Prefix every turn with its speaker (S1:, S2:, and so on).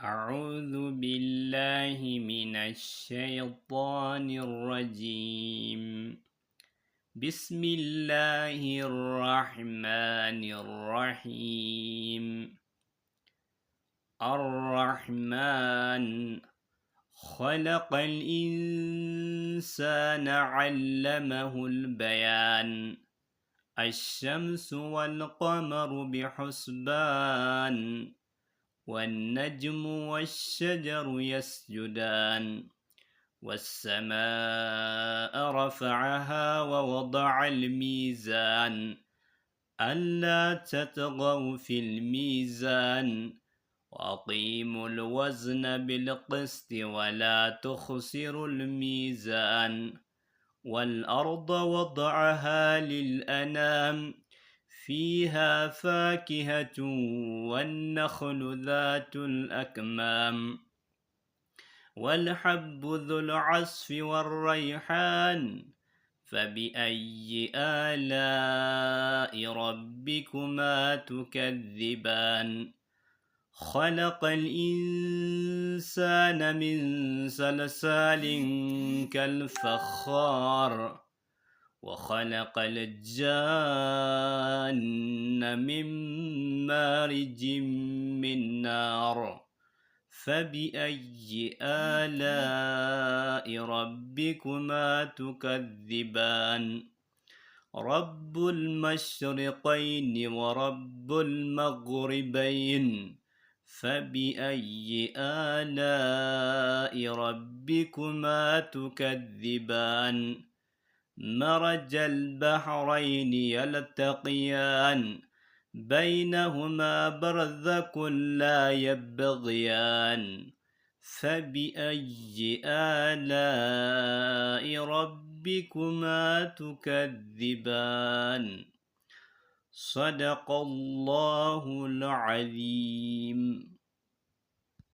S1: أعوذ بالله من الشيطان الرجيم. بسم الله الرحمن الرحيم. الرحمن خلق الإنسان علمه البيان. الشمس والقمر بحسبان، والنجم والشجر يسجدان، والسماء رفعها ووضع الميزان ألا تطغوا في الميزان وأقيموا الوزن بالقسط ولا تخسروا الميزان. والأرض وضعها للأنام فيها فاكهة والنخل ذات الأكمام والحب ذو العصف والريحان. فبأي آلاء ربكما تكذبان؟ خلق الإنسان من صلصال كالفخار، وخلق الجان من مارج من نار. فبأي آلاء ربكما تكذبان؟ رب المشرقين ورب المغربين. فبأي آلاء ربكما تكذبان؟ مرج البحرين يلتقيان بينهما برزخ لا يبغيان. فبأي آلاء ربكما تكذبان؟ صدق الله العظيم.